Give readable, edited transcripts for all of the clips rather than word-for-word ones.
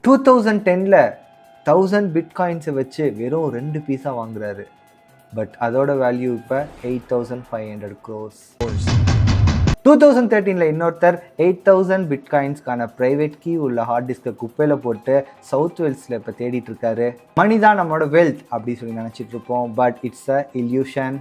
2010ல் 1000 பிட்காயின்ஸை வச்சு வெறும் 2 பீஸா வாங்குறாரு. பட் அதோட வேல்யூ இப்போ 8500 crores. 2013ல் இன்னொருத்தர் 8000 பிட்காயின்ஸ்க்கான ப்ரைவேட் கீ உள்ள ஹார்ட் டிஸ்கை குப்பையில் போட்டு சவுத் வெல்ஸில் இப்போ தேடிட்டு இருக்காரு. மணி தான் நம்மளோட வெல்த் அப்படி சொல்லி நினச்சிட்டு இருப்போம். But it's a illusion.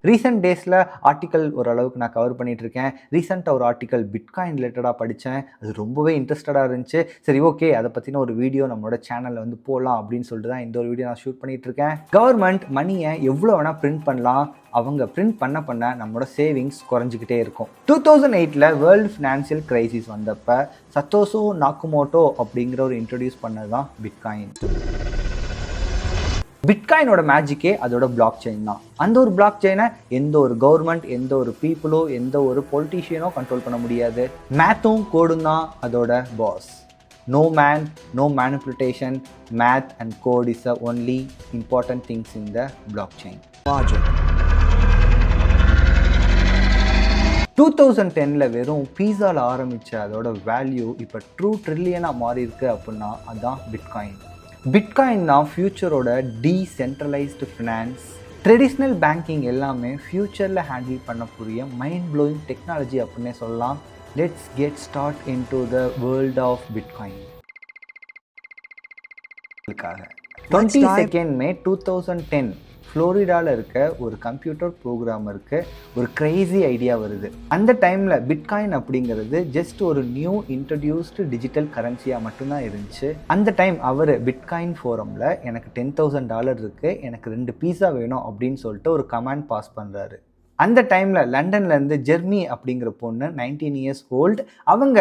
Recent டேஸில் ஆர்டிக்கல் ஓரளவுக்கு நான் கவர் பண்ணிட்டு இருக்கேன். ரீசெண்டாக ஒரு ஆர்டிக்கல் பிட்காயின் ரிலேட்டடாக படித்தேன். அது ரொம்பவே இன்ட்ரெஸ்டடாக இருந்துச்சு. சரி, ஓகே, அதை பற்றின ஒரு வீடியோ நம்மளோட சேனலில் போடலாம் அப்படின்னு சொல்லிட்டு தான் இந்த ஒரு வீடியோ நான் ஷூட் பண்ணிட்டு இருக்கேன். கவர்மெண்ட் மணியை எவ்வளோ வேணால் பிரிண்ட் பண்ணலாம். அவங்க பிரிண்ட் பண்ண நம்மளோட சேவிங்ஸ் குறைஞ்சிக்கிட்டே இருக்கும். 2008ல் வேர்ல்டு ஃபினான்ஷியல் கிரைசிஸ் வந்தப்போ சத்தோஷி நாகமோட்டோ அப்படிங்கிற ஒரு இன்ட்ரடியூஸ் பண்ணது தான் பிட்காயின். பிட்காயினோட மேஜிக்கே அதோட பிளாக் செயின் தான். அந்த ஒரு பிளாக் செயினை எந்த ஒரு கவர்மெண்ட், எந்த ஒரு பீப்புளோ, எந்த ஒரு பொலிட்டீஷியனோ கண்ட்ரோல் பண்ண முடியாது. மேத்தும் கோடும் தான் அதோட boss. No man, no manipulation. Math and code is the only important things in the blockchain. 2010ல் வெறும் பீஸாவில் ஆரம்பித்த அதோட வேல்யூ இப்போ ட்ரூ ட்ரில்லியனாக மாறி இருக்கு அப்படின்னா அதுதான் பிட்காயின். பிட்காயின் தான் ஃப்யூச்சரோட டீசென்ட்ரலைஸ்டு ஃபினான்ஸ். ட்ரெடிஷ்னல் பேங்கிங் எல்லாமே ஃப்யூச்சரில் ஹேண்டில் பண்ணக்கூடிய மைண்ட் ப்ளோயிங் டெக்னாலஜி அப்படின்னே சொல்லலாம். Let's get start into the world of bitcoin. 22 May 2010 ஃப்ளோரிடாவில் இருக்க ஒரு கம்ப்யூட்டர் ப்ரோக்ராமருக்கு ஒரு கிரேசி ஐடியா வருது. அந்த டைமில் பிட்காயின் அப்படிங்கிறது ஜஸ்ட் ஒரு நியூ இன்ட்ரடியூஸ்டு டிஜிட்டல் கரன்சியாக மட்டும்தான் இருந்துச்சு. அந்த டைம் அவர் பிட்காயின் ஃபோரமில் எனக்கு $10,000 இருக்குது, எனக்கு 2 பீஸா வேணும் அப்படின்னு சொல்லிட்டு ஒரு கமாண்ட் பாஸ் பண்ணுறாரு. அந்த டைமில் லண்டன்லேருந்து ஜெர்மி அப்படிங்கிற பொண்ணு 19 years old, அவங்க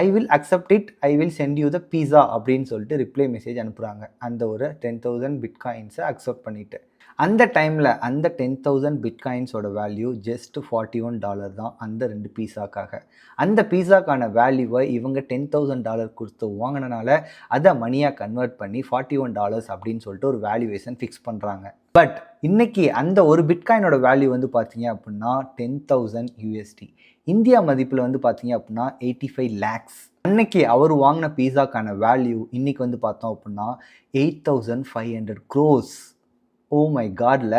I will accept it, I will send you the pizza அப்படின்னு சொல்லிட்டு ரிப்ளை மெசேஜ் அனுப்புகிறாங்க. அந்த ஒரு 10,000 பிட்காயின்ஸை அக்செப்ட் பண்ணிவிட்டு. அந்த டைமில் அந்த 10,000 பிட்காயின்ஸோட வேல்யூ ஜஸ்ட் $41 தான் அந்த 2 பீஸாக்காக. அந்த பீஸாக்கான வேல்யூவை இவங்க $10,000 கொடுத்து வாங்கினால அதை மணியாக கன்வெர்ட் பண்ணி $41 அப்படின்னு சொல்லிட்டு ஒரு வேல்யூவேஷன் ஃபிக்ஸ் பண்ணுறாங்க. பட் இன்னைக்கு அந்த ஒரு பிட்காயினோட வேல்யூ பார்த்தீங்க அப்படின்னா 10,000 USD. இந்தியா மதிப்பில் பார்த்தீங்க அப்படின்னா 85 lakhs. அன்னைக்கு அவர் வாங்கின பீஸாக்கான வேல்யூ இன்னைக்கு பார்த்தோம் அப்படின்னா 8,500 crores. ஓ மை காட்ல.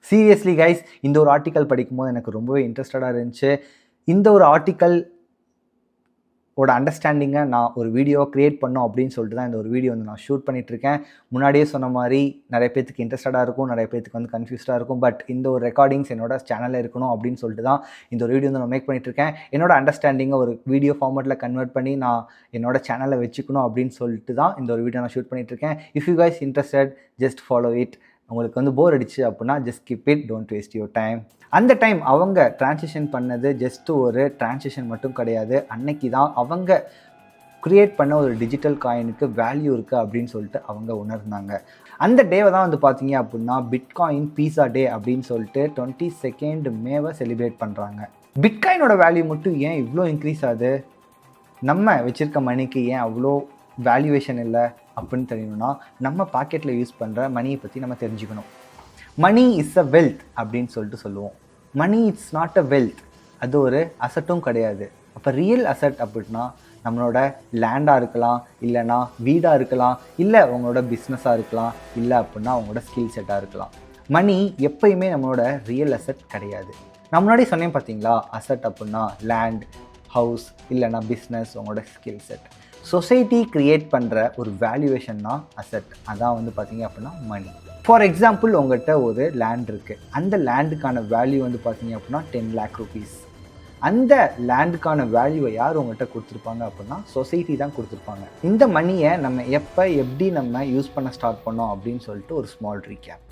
சீரியஸ்லி கைஸ், இந்த ஒரு ஆர்டிக்கல் படிக்கும்போது எனக்கு ரொம்பவே இன்ட்ரெஸ்டடாக இருந்துச்சு. இந்த ஒரு ஆர்டிக்கல் ஓட அண்டர்ஸ்டாண்டிங்கை நான் ஒரு வீடியோ க்ரியேட் பண்ணோம் அப்படின்னு சொல்லிட்டு தான் இந்த ஒரு வீடியோ நான் ஷூட் பண்ணிகிட்ருக்கேன். முன்னாடியே சொன்ன மாதிரி நிறைய பேத்துக்கு இன்ட்ரெஸ்டடாக இருக்கும், நிறைய பேத்துக்கு கன்ஃபியூஸ்டாக இருக்கும். பட் இந்த ஒரு ரெக்கார்டிங்ஸ் என்னோட சேனலில் இருக்கணும் அப்படின்னு சொல்லிட்டு தான் இந்த ஒரு வீடியோ நான் மேக் பண்ணிகிட்ருக்கேன். என்னோட அண்டர்ஸ்டாண்டிங்கை ஒரு வீடியோ ஃபார்மேட்டில் கன்வெர்ட் பண்ணி நான் என்னோட சேனலில் வச்சுக்கணும் அப்படின்னு சொல்லிட்டு தான் இந்த ஒரு வீடியோ நான் ஷூட் பண்ணிகிட்ருக்கேன். If you guys interested, just follow it. உங்களுக்கு போர் அடிச்சு அப்படின்னா just keep it, don't waste your time. அந்த டைம் அவங்க டிரான்சிஷன் பண்ணது ஜஸ்ட் ஒரு டிரான்சிஷன் மட்டும் கிடையாது. அன்னைக்கு தான் அவங்க க்ரியேட் பண்ண ஒரு டிஜிட்டல் காயினுக்கு வேல்யூ இருக்குது அப்படின்னு சொல்லிட்டு அவங்க உணர்ந்தாங்க. அந்த டேவை தான் பார்த்தீங்க அப்படின்னா பிட்காயின் பீஸா டே அப்படின்னு சொல்லிட்டு 22 May செலிப்ரேட் பண்ணுறாங்க. பிட்காயினோட வேல்யூ மட்டும் ஏன் இவ்வளோ இன்க்ரீஸ் ஆகுது, நம்ம வச்சுருக்க மணிக்கு ஏன் அவ்வளோ வேல்யூவேஷன் இல்லை அப்படின்னு தெரியணும்னா நம்ம பாக்கெட்டில் யூஸ் பண்ணுற மணியை பற்றி நம்ம தெரிஞ்சுக்கணும். மணி இஸ் அ வெல்த் அப்படின்னு சொல்லிட்டு சொல்லுவோம். Money it's not a wealth, அது ஒரு அசட்டும் கிடையாது. அப்போ ரியல் அசட் அப்படின்னா நம்மளோட லேண்டாக இருக்கலாம், இல்லைனா வீடாக இருக்கலாம், இல்லை உங்களோட பிஸ்னஸாக இருக்கலாம், இல்லை அப்படின்னா உங்களோட ஸ்கில் செட்டாக இருக்கலாம். மணி எப்பயுமே நம்மளோட ரியல் அசட் கிடையாது. நான் முன்னாடி சொன்னேன் பார்த்தீங்களா, அசட் அப்படின்னா லேண்ட், ஹவுஸ், இல்லைனா பிஸ்னஸ், உங்களோட ஸ்கில் செட். சொசைட்டி க்ரியேட் பண்ணுற ஒரு வேல்யூவேஷன் தான் அசட். அதான் பார்த்தீங்க அப்படின்னா மணி. ஃபார் எக்ஸாம்பிள், உங்கள்கிட்ட ஒரு லேண்ட் இருக்குது. அந்த லேண்டுக்கான வேல்யூ பார்த்தீங்க அப்படின்னா 10 lakh rupees. அந்த லேண்டுக்கான வேல்யூவை யார் உங்கள்கிட்ட கொடுத்துருப்பாங்க அப்படின்னா சொசைட்டி தான் கொடுத்துருப்பாங்க. இந்த மணியை நம்ம எப்போ எப்படி நம்ம யூஸ் பண்ண ஸ்டார்ட் பண்ணோம் அப்படின்னு சொல்லிட்டு ஒரு ஸ்மால் ரீகேப்.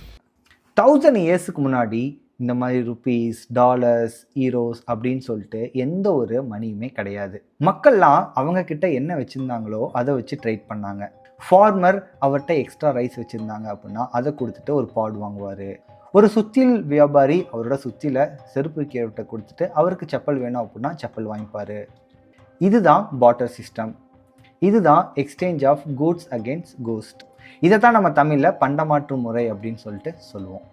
1000 yearsக்கு முன்னாடி இந்த மாதிரி ருப்பீஸ், டாலர்ஸ், ஈரோஸ் அப்படின்னு சொல்லிட்டு எந்த ஒரு மணியுமே கிடையாது. மக்கள்லாம் அவங்கக்கிட்ட என்ன வச்சுருந்தாங்களோ அதை வச்சு ட்ரேட் பண்ணாங்க. ஃபார்மர் அவர்கிட்ட எக்ஸ்ட்ரா ரைஸ் வச்சுருந்தாங்க அப்படின்னா அதை கொடுத்துட்டு ஒரு பாட் வாங்குவார். ஒரு சுத்தியல் வியாபாரி அவரோட சுத்தியில் செருப்பு விற்கிறவர்கிட்ட கொடுத்துட்டு அவருக்கு செப்பல் வேணும் அப்படின்னா செப்பல் வாங்கிப்பார். இதுதான் பார்ட்டர் சிஸ்டம். இதுதான் எக்ஸ்சேஞ்ச் ஆஃப் கூட்ஸ் அகெயின்ஸ்ட் கோஸ்ட். இதை தான் நம்ம தமிழில் பண்டமாற்று முறை அப்படின்னு சொல்லிட்டு சொல்லுவோம்.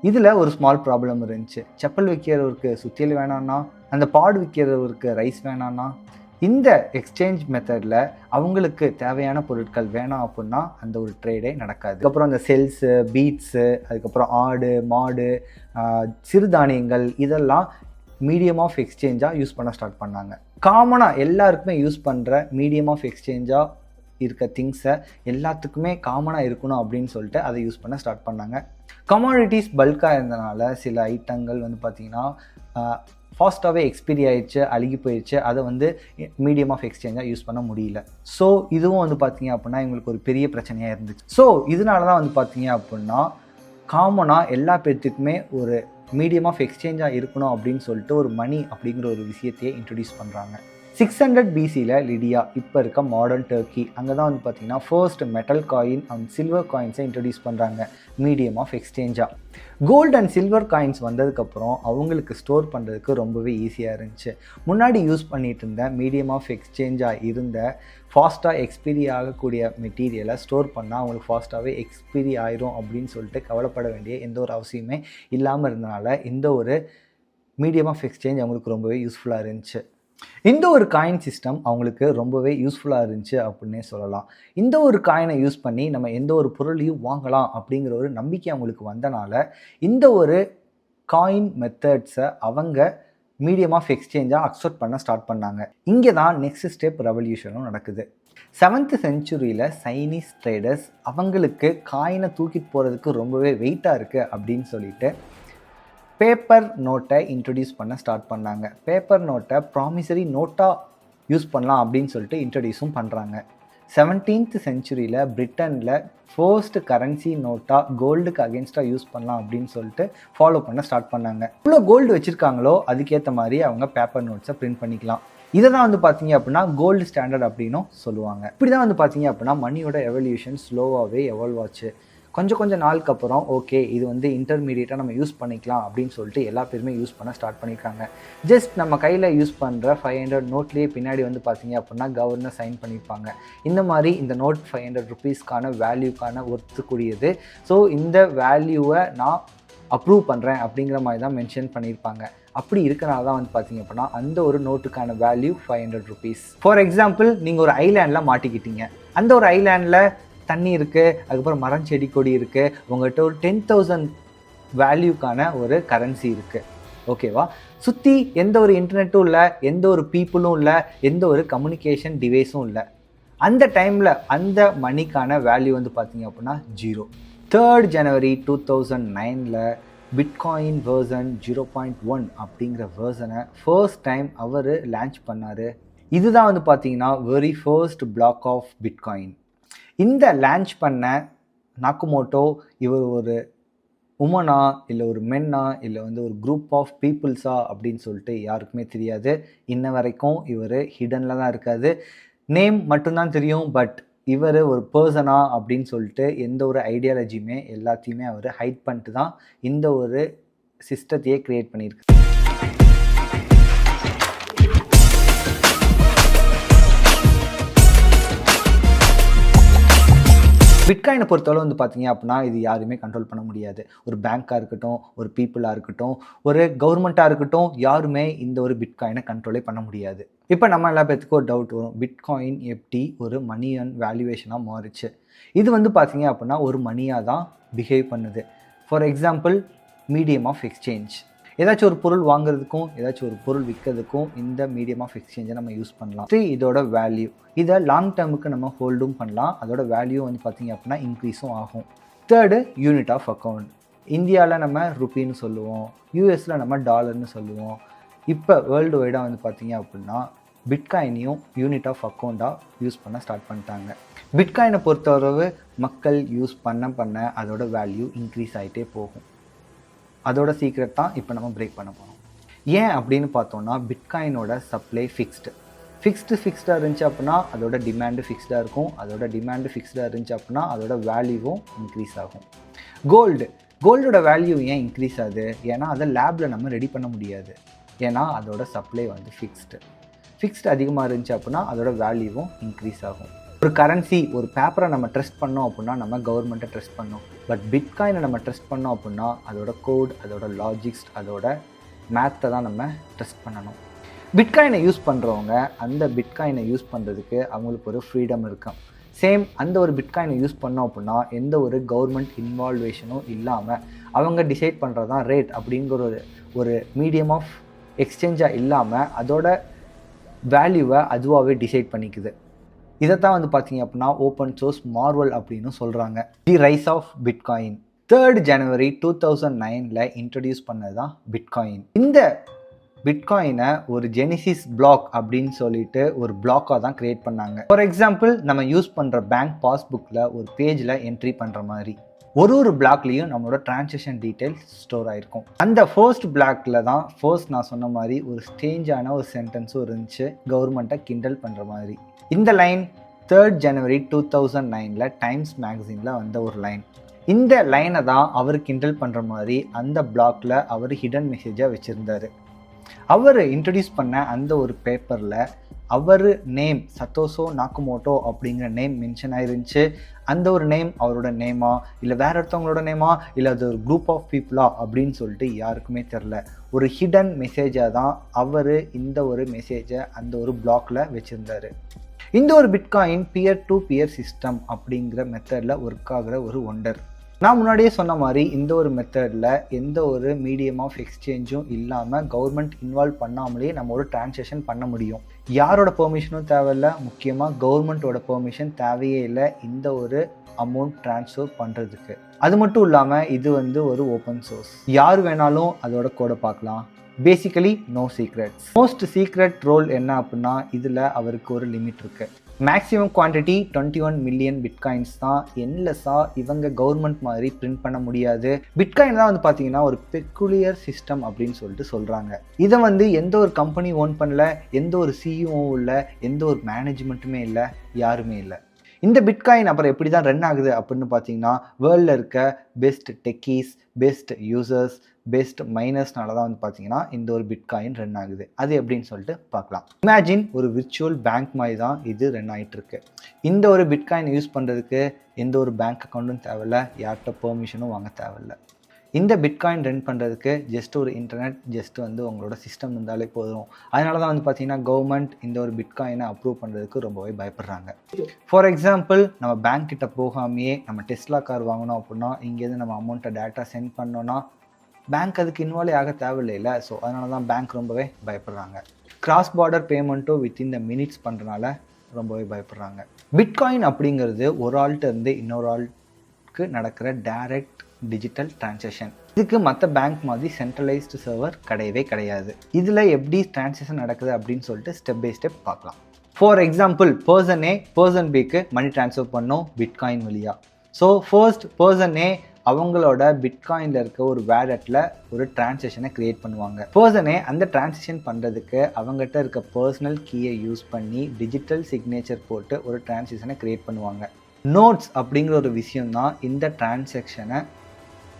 இதில் ஒரு ஸ்மால் ப்ராப்ளம் இருந்துச்சு. செப்பல் விற்கிறவருக்கு சுத்தியல் வேணான்னா, அந்த பாடு விற்கிறவருக்கு ரைஸ் வேணான்னா, இந்த எக்ஸ்சேஞ்ச் மெத்தடில் அவங்களுக்கு தேவையான பொருட்கள் வேணாம் அப்படின்னா அந்த ஒரு ட்ரேடே நடக்காது. அதுக்கப்புறம் அந்த செல்ஸு, பீட்ஸு, அதுக்கப்புறம் ஆடு, மாடு, சிறுதானியங்கள் இதெல்லாம் மீடியம் ஆஃப் எக்ஸ்சேஞ்சாக யூஸ் பண்ண ஸ்டார்ட் பண்ணாங்க. காமனாக எல்லாருக்குமே யூஸ் பண்ணுற மீடியம் ஆஃப் எக்ஸ்சேஞ்சாக இருக்க திங்ஸை எல்லாத்துக்குமே காமனாக இருக்கணும் அப்படின்னு சொல்லிட்டு அதை யூஸ் பண்ண ஸ்டார்ட் பண்ணாங்க. கமாடிட்டிஸ் பல்காக இருந்தனால சில ஐட்டங்கள் வந்து பார்த்திங்கன்னா ஃபாஸ்ட்டாகவே எக்ஸ்பீரி ஆயிடுச்சு, அழுகி போயிடுச்சு. அதை வந்து மீடியம் ஆஃப் எக்ஸ்சேஞ்சாக யூஸ் பண்ண முடியல. ஸோ இதுவும் வந்து பார்த்திங்க அப்படின்னா எங்களுக்கு ஒரு பெரிய பிரச்சனையாக இருந்துச்சு. ஸோ இதனால தான் வந்து பார்த்திங்க அப்படின்னா காமனாக எல்லா பேர்த்துக்குமே ஒரு மீடியம் ஆஃப் எக்ஸ்சேஞ்சாக இருக்கணும் அப்படின்னு சொல்லிட்டு ஒரு மணி அப்படிங்கிற ஒரு விஷயத்தையே இன்ட்ரடியூஸ் பண்ணுறாங்க. 600 BCயில் லிடியா, இப்போ இருக்க மாடர்ன் டர்க்கி, அங்கே தான் வந்து பார்த்திங்கன்னா first metal coin and silver காயின்ஸை இன்ட்ரடியூஸ் பண்ணுறாங்க மீடியம் ஆஃப் எக்ஸ்சேஞ்சாக. கோல்டு அண்ட் சில்வர் காயின்ஸ் வந்ததுக்கப்புறம் அவங்களுக்கு ஸ்டோர் பண்ணுறதுக்கு ரொம்பவே ஈஸியாக இருந்துச்சு. முன்னாடி யூஸ் பண்ணிகிட்டு இருந்த மீடியம் ஆஃப் எக்ஸ்சேஞ்சாக இருந்த ஃபாஸ்ட்டாக எக்ஸ்பீரி ஆகக்கூடிய மெட்டீரியலை ஸ்டோர் பண்ணால் அவங்களுக்கு ஃபாஸ்ட்டாகவே எக்ஸ்பீரி ஆயிரும் அப்படின்னு சொல்லிட்டு கவலைப்பட வேண்டிய எந்த ஒரு அவசியமே இல்லாமல் இருந்தனால இந்த ஒரு மீடியம் ஆஃப் எக்ஸ்சேஞ்ச் அவங்களுக்கு ரொம்பவே யூஸ்ஃபுல்லாக இருந்துச்சு. இந்த ஒரு காயின் சிஸ்டம் அவங்களுக்கு ரொம்பவே யூஸ்ஃபுல்லாக இருந்துச்சு அப்படின்னே சொல்லலாம். இந்த ஒரு காயினை யூஸ் பண்ணி நம்ம எந்த ஒரு பொருளையும் வாங்கலாம் அப்படிங்கிற ஒரு நம்பிக்கை அவங்களுக்கு வந்தனால இந்த ஒரு காயின் மெத்தட்ஸை அவங்க மீடியம் ஆஃப் எக்ஸ்சேஞ்சாக அக்செப்ட் பண்ண ஸ்டார்ட் பண்ணாங்க. இங்கே தான் நெக்ஸ்ட் ஸ்டெப் ரெவல்யூஷனும் நடக்குது. 7th centuryயில் சைனீஸ் ட்ரேடர்ஸ் அவங்களுக்கு காயினை தூக்கிட்டு போகிறதுக்கு ரொம்பவே வெயிட்டாக இருக்குது அப்படின்னு சொல்லிட்டு பேப்பர் நோட்டை இன்ட்ரடியூஸ் பண்ண ஸ்டார்ட் பண்ணாங்க. பேப்பர் நோட்டை ப்ராமிசரி நோட்டாக யூஸ் பண்ணலாம் அப்படின்னு சொல்லிட்டு இன்ட்ரடியூஸும் பண்ணுறாங்க. 17th centuryயில் பிரிட்டனில் ஃபர்ஸ்ட் கரன்சி நோட்டாக கோல்டுக்கு அகேன்ஸ்டாக யூஸ் பண்ணலாம் அப்படின்னு சொல்லிட்டு ஃபாலோ பண்ண ஸ்டார்ட் பண்ணாங்க. இவ்வளோ கோல்டு வச்சுருக்காங்களோ அதுக்கேற்ற மாதிரி அவங்க பேப்பர் நோட்ஸை பிரிண்ட் பண்ணிக்கலாம். இதை தான் வந்து பார்த்தீங்க அப்படின்னா கோல்டு ஸ்டாண்டர்ட் அப்படின்னும் சொல்லுவாங்க. இப்படி தான் வந்து பார்த்தீங்க அப்படின்னா மணியோட எவல்யூஷன் ஸ்லோவாகவே எவால்வ் ஆச்சு. கொஞ்சம் நாளுக்கு அப்புறம் ஓகே இது வந்து இன்டர்மீடியட்டாக நம்ம யூஸ் பண்ணிக்கலாம் அப்படின்னு சொல்லிட்டு எல்லா பேருமே யூஸ் பண்ண ஸ்டார்ட் பண்ணியிருக்காங்க. ஜஸ்ட் நம்ம கையில் யூஸ் பண்ணுற 500 நோட்லேயே பின்னாடி வந்து பார்த்தீங்க அப்படின்னா கவர்னர் சைன் பண்ணியிருப்பாங்க. இந்த மாதிரி இந்த நோட் 500 ருபீஸ்க்கான வேல்யூக்கான ஒத்துக்கூடியது. ஸோ இந்த வேல்யூவை நான் அப்ரூவ் பண்ணுறேன் அப்படிங்கிற மாதிரி தான் மென்ஷன் பண்ணியிருப்பாங்க. அப்படி இருக்கனால தான் வந்து பார்த்தீங்க அப்படின்னா அந்த ஒரு நோட்டுக்கான வேல்யூ 500 ருபீஸ். ஃபார் எக்ஸாம்பிள் நீங்கள் ஒரு ஐலேண்டில் மாட்டிக்கிட்டீங்க. அந்த ஒரு ஐலேண்டில் தண்ணி இருக்குது, அதுக்கப்புறம் மரம் செடி கொடி இருக்குது, உங்கள்கிட்ட ஒரு 10,000 வேல்யூக்கான ஒரு கரன்சி இருக்குது. ஓகேவா? சுற்றி எந்த ஒரு இன்டர்நெட்டும் இல்லை, எந்த ஒரு பீப்புளும் இல்லை, எந்த ஒரு கம்யூனிகேஷன் டிவைஸும் இல்லை. அந்த டைமில் அந்த மணிக்கான வேல்யூ வந்து பார்த்தீங்க அப்படின்னா 0. 3rd January 2009 பிட்காயின் வேர்சன் 0.1 அப்படிங்கிற வேர்சனை ஃபர்ஸ்ட் டைம் அவர் லான்ச் பண்ணார். இதுதான் வந்து பார்த்தீங்கன்னா very first block of bitcoin. இந்த லான்ச் பண்ண நாக்குமோட்டோ இவர் ஒரு உமனா இல்லை ஒரு மென்னா இல்லை வந்து ஒரு குரூப் ஆஃப் பீப்புள்ஸா அப்படின்னு சொல்லிட்டு யாருக்குமே தெரியாது. இன்ன வரைக்கும் இவர் ஹிடனில் தான் இருக்காது. நேம் மட்டும்தான் தெரியும். பட் இவர் ஒரு பர்சனா அப்படின்னு சொல்லிட்டு எந்த ஒரு ஐடியாலஜியுமே எல்லாத்தையுமே அவர் ஹைட் பண்ணிட்டு தான் இந்த ஒரு சிஸ்டத்தையே க்ரியேட் பண்ணியிருக்கு. பிட்காயினை பொறுத்தவரை வந்து பார்த்தீங்க அப்படின்னா இது யாருமே கண்ட்ரோல் பண்ண முடியாது. ஒரு பேங்காக இருக்கட்டும், ஒரு பீப்புளாக இருக்கட்டும், ஒரு கவர்மெண்ட்டாக இருக்கட்டும், யாருமே இந்த ஒரு பிட்காயினை கண்ட்ரோலே பண்ண முடியாது. இப்போ நம்ம எல்லா பேத்துக்கும் ஒரு டவுட் வரும், பிட்காயின் எப்படி ஒரு மணி அண்ட் வேல்யூவேஷனாக மாறிச்சு? இது வந்து பார்த்தீங்க அப்படின்னா ஒரு மணியாக தான் பிஹேவ் பண்ணுது. For example medium of exchange. ஏதாச்சும் ஒரு பொருள் வாங்குறதுக்கும் ஏதாச்சும் ஒரு பொருள் விற்கிறதுக்கும் இந்த மீடியம் ஆஃப் எக்ஸ்சேஞ்சை நம்ம யூஸ் பண்ணலாம். இதோட வேல்யூ இதை லாங் டேர்முக்கு நம்ம ஹோல்டும் பண்ணலாம். அதோட வேல்யூ வந்து பார்த்திங்க அப்படின்னா இன்க்ரீஸும் ஆகும். 3rd unit of account. இந்தியாவில் நம்ம ருப்பின்னு சொல்லுவோம், யூஎஸில் நம்ம டாலர்னு சொல்லுவோம். இப்போ வேர்ல்டு வைடாக வந்து பார்த்திங்க அப்படின்னா பிட்காயினையும் யூனிட் ஆஃப் அக்கௌண்ட்டாக யூஸ் பண்ண ஸ்டார்ட் பண்ணிட்டாங்க. பிட்காயினை பொறுத்தவரை மக்கள் யூஸ் பண்ண அதோட வேல்யூ இன்க்ரீஸ் ஆகிட்டே போகும். அதோட சீக்ரெட் தான் இப்போ நம்ம பிரேக் பண்ண போகிறோம். ஏன் அப்படின்னு பார்த்தோன்னா பிட்காயினோட சப்ளை ஃபிக்ஸ்டாக இருந்துச்சு அப்படின்னா அதோட டிமாண்டு ஃபிக்ஸ்டாக இருக்கும். அதோட டிமாண்டு ஃபிக்ஸ்டாக இருந்துச்சு அப்படின்னா அதோட வேல்யூவும் இன்க்ரீஸ் ஆகும். கோல்டோட வேல்யூ ஏன் இன்க்ரீஸ் ஆகுது? ஏன்னா அதை லேபில் நம்ம ரெடி பண்ண முடியாது. ஏன்னா அதோட சப்ளை வந்து ஃபிக்ஸ்டு அதிகமாக இருந்துச்சு அப்படின்னா அதோட வேல்யூவும் இன்க்ரீஸ் ஆகும். ஒரு கரன்சி, ஒரு பேப்பரை நம்ம ட்ரஸ்ட் பண்ணோம் அப்படின்னா நம்ம கவர்மெண்ட்டை ட்ரஸ்ட் பண்ணோம். பட் பிட்காயினை நம்ம ட்ரஸ்ட் பண்ணோம் அப்படின்னா அதோட கோட், அதோட லாஜிக்ஸ், அதோட மேத்தை தான் நம்ம ட்ரஸ்ட் பண்ணணும். பிட்காயினை யூஸ் பண்ணுறவங்க அந்த பிட்காயினை யூஸ் பண்ணுறதுக்கு அவங்களுக்கு ஒரு ஃப்ரீடம் இருக்கும். சேம் அந்த ஒரு பிட்காயினை யூஸ் பண்ணோம் அப்படின்னா எந்த ஒரு கவர்மெண்ட் இன்வால்வேஷனும் இல்லாமல் அவங்க டிசைட் பண்ணுறது தான் ரேட் அப்படிங்கிற ஒரு மீடியம் ஆஃப் எக்ஸ்சேஞ்சாக இல்லாமல் அதோட வேல்யூவை அதுவாகவே டிசைட் பண்ணிக்குது. இதைத்தான் வந்து பார்த்தீங்க அப்படின்னா ஓப்பன் சோர்ஸ் மார்வல் அப்படின்னு சொல்கிறாங்க. The rise of bitcoin 3rd January 2009 introduce பண்ணது தான் பிட்காயின். இந்த பிட்காயினை ஒரு ஜெனிசிஸ் பிளாக் அப்படின்னு சொல்லிட்டு ஒரு பிளாக்காக தான் கிரியேட் பண்ணாங்க. ஃபார் எக்ஸாம்பிள், நம்ம யூஸ் பண்ணுற பேங்க் பாஸ்புக்கில் ஒரு பேஜில் என்ட்ரி பண்ணுற மாதிரி ஒரு பிளாக்லேயும் நம்மளோட டிரான்சாக்ஷன் டீட்டெயில்ஸ் ஸ்டோர் ஆகிருக்கும். அந்த ஃபர்ஸ்ட் பிளாக்ல தான் நான் சொன்ன மாதிரி ஒரு ஸ்டேஞ்சான ஒரு சென்டென்ஸும் இருந்துச்சு, கவர்மெண்ட்டை கிண்டல் பண்ணுற மாதிரி. இந்த லைன் 3rd January 2009 டைம்ஸ் மேகசினில் வந்த ஒரு லைன். இந்த லைனை தான் அவர் கிண்டல் பண்ணுற மாதிரி அந்த பிளாக்ல அவர் ஹிடன் மெசேஜாக வச்சுருந்தார். அவர் இன்ட்ரடியூஸ் பண்ண அந்த ஒரு பேப்பரில் அவர் நேம் சத்தோஷோ நாக்குமோட்டோ அப்படிங்கிற நேம் மென்ஷன் ஆயிருந்துச்சு. அந்த ஒரு நேம் அவரோட நேமா இல்லை வேற ஒருத்தவங்களோட நேமா இல்லை அது ஒரு குரூப் ஆஃப் பீப்புளா அப்படின்னு சொல்லிட்டு யாருக்குமே தெரில. ஒரு ஹிடன் மெசேஜாக தான் அவர் இந்த ஒரு மெசேஜை அந்த ஒரு பிளாக்ல வச்சுருந்தார். இந்த ஒரு bitcoin peer to peer system அப்படிங்கிற மெத்தடில் ஒர்க் ஆகிற ஒரு ஒண்டர். நான் முன்னாடியே சொன்ன மாதிரி இந்த ஒரு மெத்தடில் எந்த ஒரு மீடியம் ஆஃப் எக்ஸ்சேஞ்சும் இல்லாமல் கவர்மெண்ட் இன்வால்வ் பண்ணாமலே நம்ம ஒரு டிரான்சாக்ஷன் பண்ண முடியும். யாரோட பெர்மிஷனும் தேவையில்லை, முக்கியமாக கவர்மெண்ட்டோட பெர்மிஷன் தேவையே இல்லை இந்த ஒரு அமௌண்ட் ட்ரான்ஸ்ஃபர் பண்ணுறதுக்கு. அது மட்டும் இல்லாமல் இது வந்து ஒரு ஓப்பன் சோர்ஸ், யார் வேணாலும் அதோட கோடை பார்க்கலாம். Basically no secrets. Most secret role என்ன அப்படின்னா இதில் அவருக்கு ஒரு லிமிட் இருக்குது. மேக்ஸிமம் குவான்டிட்டி 21 மில்லியன் பிட்காயின்ஸ் தான். என்லெஸ்ஸாக இவங்க கவர்மெண்ட் மாதிரி பிரிண்ட் பண்ண முடியாது. பிட்காயின் தான் வந்து பார்த்தீங்கன்னா ஒரு பெக்குலியர் சிஸ்டம் அப்படின்னு சொல்லிட்டு சொல்கிறாங்க. இதை வந்து எந்த ஒரு கம்பெனி ஓன் பண்ணல, எந்த ஒரு சிஇஓவும் இல்லை, எந்த ஒரு மேனேஜ்மெண்ட்டுமே இல்லை, யாருமே இல்லை. இந்த பிட்காயின் அப்புறம் எப்படி தான் ரன் ஆகுது அப்படின்னு பார்த்தீங்கன்னா வேர்ல்டில் இருக்க best techies, best users, best மைனர்ஸ்னால தான் வந்து பார்த்தீங்கன்னா இந்த ஒரு பிட்காயின் ரன் ஆகுது. அது எப்படின்னு சொல்லிட்டு பார்க்கலாம். இமேஜின் ஒரு விர்ச்சுவல் பேங்க் மாதிரி தான் இது ரன் ஆகிட்டு இருக்கு. இந்த ஒரு பிட்காயின் யூஸ் பண்ணுறதுக்கு எந்த ஒரு பேங்க் அக்கௌண்ட்டும் தேவையில்லை, யார்கிட்ட பெர்மிஷனும் வாங்க தேவையில்லை. இந்த பிட்காயின் ரன் பண்ணுறதுக்கு ஜஸ்ட் ஒரு இன்டர்நெட், ஜஸ்ட் வந்து உங்களோட சிஸ்டம் இருந்தாலே போதும். அதனால தான் வந்து பார்த்தீங்கன்னா கவர்மெண்ட் இந்த ஒரு பிட்காயினை அப்ரூவ் பண்ணுறதுக்கு ரொம்பவே பயப்படுறாங்க. ஃபார் எக்ஸாம்பிள், நம்ம பேங்க் கிட்ட போகாமையே நம்ம டெஸ்லா கார் வாங்கணும் அப்படின்னா இங்கேருந்து நம்ம அமௌண்ட்டை டேட்டா சென்ட் பண்ணோன்னா பேங்க் அதுக்கு இன்வால்வ் ஆக தேவையில்லை. ஸோ அதனால தான் பேங்க் ரொம்பவே பயப்படுறாங்க. கிராஸ் பார்டர் பேமெண்ட்டும் வித்தின் த மினிட்ஸ் பண்ணுறனால ரொம்பவே பயப்படுறாங்க. பிட்காயின் அப்படிங்கிறது ஒரு ஆள்கிட்ட இருந்து இன்னொரு ஆளுக்கு நடக்கிற டைரக்ட் டிஜிட்டல் டிரான்சாக்ஷன். இதுக்கு மற்ற பேங்க் மாதிரி சென்ட்ரலைஸ்டு சர்வர் கிடையவே கிடையாது. இதில் எப்படி டிரான்சாக்ஷன் நடக்குது அப்படின்னு சொல்லிட்டு ஸ்டெப் பை ஸ்டெப் பார்க்கலாம். For example, person A person பிக்கு மணி ட்ரான்ஸ்ஃபர் பண்ணோம் பிட்காயின் வழியாக. ஸோ ஃபர்ஸ்ட் பர்சன் ஏ அவங்களோட பிட்காயினில் இருக்க ஒரு வேலெட்டில் ஒரு டிரான்சாக்ஷனை க்ரியேட் பண்ணுவாங்க. பர்சனே அந்த டிரான்சாக்ஷன் பண்ணுறதுக்கு அவங்ககிட்ட இருக்க பர்சனல் கீயை யூஸ் பண்ணி டிஜிட்டல் சிக்னேச்சர் போட்டு ஒரு டிரான்சாக்ஷனை க்ரியேட் பண்ணுவாங்க. நோட்ஸ் அப்படிங்கிற ஒரு விஷயம் தான் இந்த டிரான்சாக்ஷனை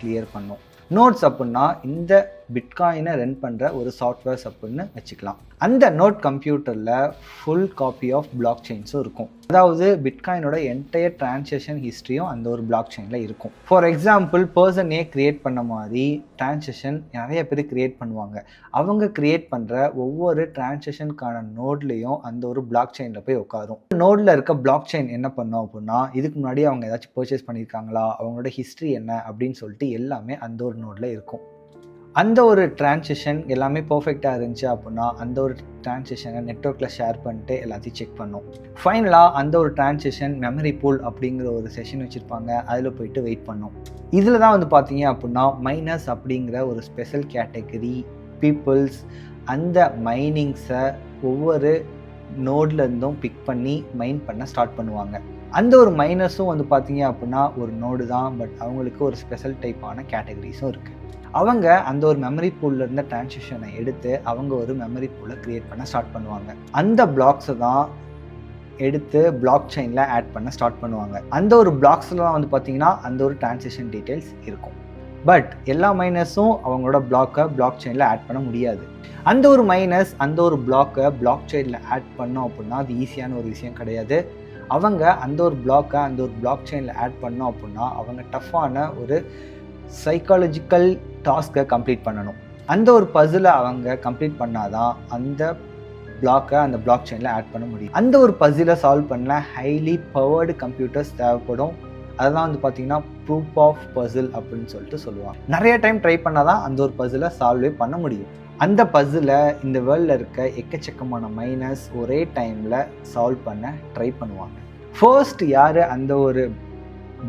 கிளியர் பண்ணும். நோட்ஸ் அப்படின்னா இந்த பிட்காயினை ரன் பண்ணுற ஒரு சாஃப்ட்வேர்ஸ் அப்படின்னு வச்சுக்கலாம். அந்த நோட் கம்ப்யூட்டரில் ஃபுல் காப்பி ஆஃப் பிளாக் செயின்ஸும் இருக்கும். அதாவது பிட்காயினோட என்டையர் டிரான்சாக்ஷன் ஹிஸ்ட்ரியும் அந்த ஒரு பிளாக் செயினில் இருக்கும். ஃபார் எக்ஸாம்பிள், பர்சனே கிரியேட் பண்ண மாதிரி டிரான்சாக்ஷன் நிறைய பேர் கிரியேட் பண்ணுவாங்க. அவங்க கிரியேட் பண்ணுற ஒவ்வொரு டிரான்சாக்ஷனுக்கான நோட்லேயும் அந்த ஒரு பிளாக் செயினில் போய் உட்காரும். நோடில் இருக்க பிளாக் செயின் என்ன பண்ணோம் அப்படின்னா இதுக்கு முன்னாடி அவங்க ஏதாச்சும் பர்ச்சேஸ் பண்ணியிருக்காங்களா, அவங்களோட ஹிஸ்ட்ரி என்ன அப்படின்னு சொல்லிட்டு எல்லாமே அந்த ஒரு நோடில் இருக்கும். அந்த ஒரு டிரான்சாக்ஷன் எல்லாமே பர்ஃபெக்டாக இருந்துச்சு அப்படின்னா அந்த ஒரு டிரான்சாக்ஷனை நெட்வொர்க்கில் ஷேர் பண்ணிட்டு எல்லாத்தையும் செக் பண்ணோம். ஃபைனலாக அந்த ஒரு டிரான்சாக்ஷன் மெமரி பூல் அப்படிங்கிற ஒரு செஷன் வச்சுருப்பாங்க, அதில் போயிட்டு வெயிட் பண்ணோம். இதில் தான் வந்து பார்த்தீங்க அப்படின்னா மைனர்ஸ் அப்படிங்கிற ஒரு ஸ்பெஷல் கேட்டகரி பீப்புள்ஸ் அந்த மைனிங்ஸை ஒவ்வொரு நோட்லேருந்தும் பிக் பண்ணி மைன் பண்ண ஸ்டார்ட் பண்ணுவாங்க. அந்த ஒரு மைனர்ஸும் வந்து பார்த்தீங்க அப்படின்னா ஒரு நோடு தான், பட் அவங்களுக்கு ஒரு ஸ்பெஷல் டைப்பான கேட்டகரிஸும் இருக்குது. அவங்க அந்த ஒரு மெமரி பூலில் இருந்த டிரான்சாக்ஷனை எடுத்து அவங்க ஒரு மெமரி பூலை க்ரியேட் பண்ண ஸ்டார்ட் பண்ணுவாங்க. அந்த பிளாக்ஸை தான் எடுத்து பிளாக் செயினில் ஆட் பண்ண ஸ்டார்ட் பண்ணுவாங்க. அந்த ஒரு பிளாக்ஸில் தான் வந்து பார்த்தீங்கன்னா அந்த ஒரு டிரான்சாக்ஷன் டீட்டெயில்ஸ் இருக்கும். பட் எல்லா மைனர்ஸும் அவங்களோட பிளாக் செயினில் ஆட் பண்ண முடியாது. அந்த ஒரு மைனஸ் அந்த ஒரு பிளாக் செயினில் ஆட் பண்ணோம் அப்படின்னா அது ஈஸியான ஒரு விஷயம் கிடையாது. அவங்க அந்த ஒரு பிளாக் செயினில் ஆட் பண்ணோம் அப்படின்னா அவங்க டஃப்பான ஒரு சைக்காலஜிக்கல் டாஸ்க்கை கம்ப்ளீட் பண்ணணும். அந்த ஒரு பசிலை அவங்க கம்ப்ளீட் பண்ணாதான் அந்த பிளாக்கை அந்த பிளாக் செயினில் ஆட் பண்ண முடியும். அந்த ஒரு பசிலை சால்வ் பண்ண ஹைலி பவர்டு கம்ப்யூட்டர்ஸ் தேவைப்படும். அதெல்லாம் வந்து பார்த்தீங்கன்னா ப்ரூஃப் ஆஃப் பசில் அப்படின்னு சொல்லிட்டு சொல்லுவாங்க. நிறைய டைம் ட்ரை பண்ணால் தான் அந்த ஒரு பசிலை சால்வே பண்ண முடியும். அந்த பசிலை இந்த வேர்ல்டில் இருக்க எக்கச்சக்கமான மைனஸ் ஒரே டைமில் சால்வ் பண்ண ட்ரை பண்ணுவாங்க. ஃபர்ஸ்ட் யார் அந்த ஒரு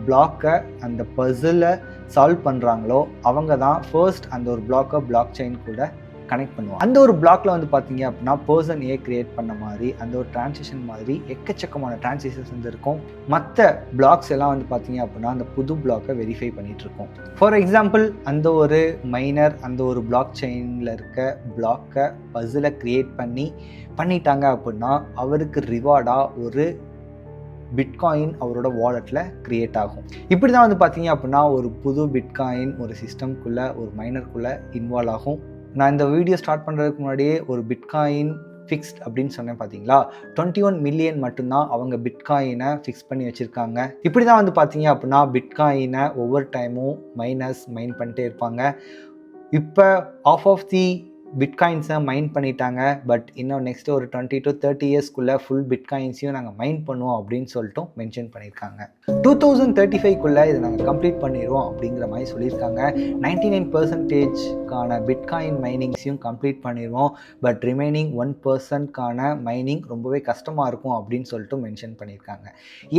பிளாக்கை அந்த பசிலை சால்வ் பண்ணுறாங்களோ அவங்க தான் ஃபர்ஸ்ட் அந்த ஒரு பிளாக்கை பிளாக் செயின் கூட கனெக்ட் பண்ணுவாங்க. அந்த ஒரு பிளாக்ல வந்து பார்த்தீங்க அப்படின்னா பர்சன் ஏ கிரியேட் பண்ண மாதிரி அந்த ஒரு டிரான்சிஷன் மாதிரி எக்கச்சக்கமான டிரான்சிஷன்ஸ் வந்து இருக்கும். மற்ற பிளாக்ஸ் எல்லாம் வந்து பார்த்தீங்க அப்படின்னா அந்த புது பிளாக்கை வெரிஃபை பண்ணிட்டு இருக்கோம். ஃபார் எக்ஸாம்பிள் அந்த ஒரு மைனர் அந்த ஒரு பிளாக் செயினில் இருக்க பிளாக்கை பசிலை கிரியேட் பண்ணிட்டாங்க அப்படின்னா அவருக்கு ரிவார்டாக ஒரு பிட்காயின் அவரோட வாலெட்டில் க்ரியேட் ஆகும். இப்படி தான் வந்து பார்த்தீங்க அப்படின்னா ஒரு புது பிட்காயின் ஒரு சிஸ்டம்குள்ளே ஒரு மைனருக்குள்ளே இன்வால்வ் ஆகும். நான் இந்த வீடியோ ஸ்டார்ட் பண்ணுறதுக்கு முன்னாடியே ஒரு பிட்காயின் ஃபிக்ஸ்ட் அப்படின்னு சொன்னேன் பார்த்தீங்களா, 21 மில்லியன் மட்டும்தான் அவங்க பிட்காயினை ஃபிக்ஸ் பண்ணி வச்சுருக்காங்க. இப்படி தான் வந்து பார்த்தீங்க அப்படின்னா பிட்காயினை ஒவ்வொரு டைமும் மைன் பண்ணிட்டே இருப்பாங்க. இப்போ ஆஃப் தி பிட்காயின்ஸை மைன் பண்ணிட்டாங்க. பட் இன்னும் நெக்ஸ்ட் ஒரு 20 to 30 இயர்ஸ்க்குள்ளே ஃபுல் பிட்காயின்ஸையும் நாங்கள் மைன் பண்ணுவோம் அப்படின்னு சொல்லிட்டு மென்ஷன் பண்ணியிருக்காங்க. 2035 இதை நாங்கள் கம்ப்ளீட் பண்ணிடுவோம் அப்படிங்கிற மாதிரி சொல்லியிருக்காங்க. 99% பிட்காயின் மைனிங்ஸையும் கம்ப்ளீட் பண்ணிடுவோம். பட் ரிமைனிங் 1% மைனிங் ரொம்பவே கஷ்டமாக இருக்கும் அப்படின்னு சொல்லிட்டு மென்ஷன் பண்ணியிருக்காங்க.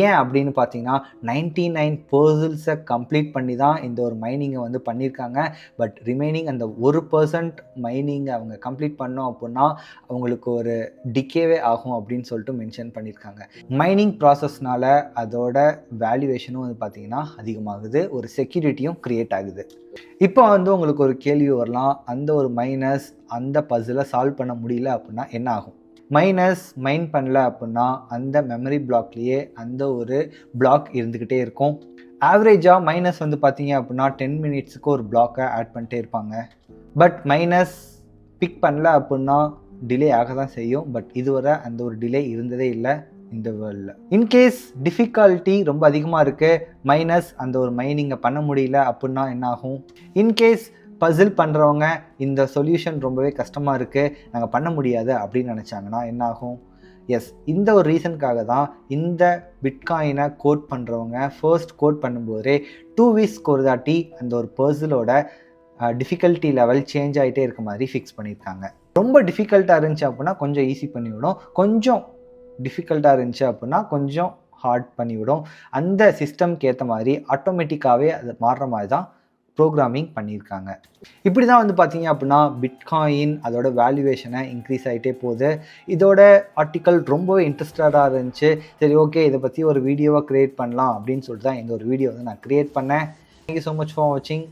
ஏன் அப்படின்னு பார்த்தீங்கன்னா 99% கம்ப்ளீட் பண்ணி தான் இந்த ஒரு மைனிங்கை வந்து பண்ணியிருக்காங்க. பட் ரிமைனிங் அந்த 1% மைனிங் அவங்க கம்ப்ளீட் பண்ணோம் அப்படின்னா அவங்களுக்கு ஒரு டிகேவே ஆகும் அப்படின்னு சொல்லிட்டு மென்ஷன் பண்ணியிருக்காங்க. மைனிங் ப்ராசஸ்னால அதோட வேல்யூவேஷனும் வந்து பார்த்தீங்கன்னா அதிகமாகுது, ஒரு செக்யூரிட்டியும் கிரியேட் ஆகுது. இப்போ வந்து உங்களுக்கு ஒரு கேள்வி வரலாம், அந்த ஒரு மைனஸ் அந்த பசிலை சால்வ் பண்ண முடியல அப்படின்னா என்ன ஆகும்? மைனஸ் மைன் பண்ணல அப்படின்னா அந்த மெமரி பிளாக்லேயே அந்த ஒரு பிளாக் இருந்துக்கிட்டே இருக்கும். ஆவரேஜாக மைனஸ் வந்து பார்த்தீங்க அப்படின்னா 10 மினிட்ஸுக்கு ஒரு பிளாக்கை ஆட் பண்ணிட்டே இருப்பாங்க. பட் மைனஸ் பிக் பண்ணல அப்படின்னா டிலே ஆக தான் செய்யும். பட் இதுவரை அந்த ஒரு டிலே இருந்ததே இல்லை இந்த வேர்ல்டில். இன்கேஸ் டிஃபிகல்ட்டி ரொம்ப அதிகமாக இருக்குது, மைனஸ் அந்த ஒரு மைனிங்கை பண்ண முடியல அப்படின்னா என்ன ஆகும்? இன்கேஸ் பசில் பண்ணுறவங்க இந்த சொல்யூஷன் ரொம்பவே கஷ்டமாக இருக்குது, நாங்கள் பண்ண முடியாது அப்படின்னு நினச்சாங்கன்னா என்ன ஆகும்? எஸ், இந்த ஒரு ரீசனுக்காக தான் இந்த பிட்காயினை கோட் பண்ணுறவங்க ஃபர்ஸ்ட் கோட் பண்ணும்போதே 2 வீக்ஸ்க்கு ஒரு தாட்டி அந்த ஒரு பர்சலோட டிஃபிகல்ட்டி லெவல் சேஞ்ச் ஆகிட்டே இருக்க மாதிரி ஃபிக்ஸ் பண்ணியிருக்காங்க. ரொம்ப டிஃபிகல்ட்டாக இருந்துச்சு அப்படின்னா கொஞ்சம் ஈஸி பண்ணிவிடும், கொஞ்சம் டிஃபிகல்ட்டாக இருந்துச்சு அப்படின்னா கொஞ்சம் ஹார்ட் பண்ணிவிடும். அந்த சிஸ்டம்க்கு ஏற்ற மாதிரி ஆட்டோமேட்டிக்காகவே அது மாறுற மாதிரி தான் ப்ரோக்ராமிங் பண்ணியிருக்காங்க. இப்படி தான் வந்து பார்த்தீங்க அப்படின்னா பிட்காயின் அதோட வேல்யூவேஷனை இன்க்ரீஸ் ஆகிட்டே போகுது. இதோட ஆர்டிக்கல் ரொம்பவே இன்ட்ரெஸ்டடாக இருந்துச்சு. சரி, ஓகே, இதை பற்றி ஒரு வீடியோவாக க்ரியேட் பண்ணலாம் அப்படின்னு சொல்லிட்டு தான் இந்த ஒரு வீடியோ வந்து நான் க்ரியேட் பண்ணேன். தேங்க்யூ ஸோ மச் ஃபார் வாட்சிங்.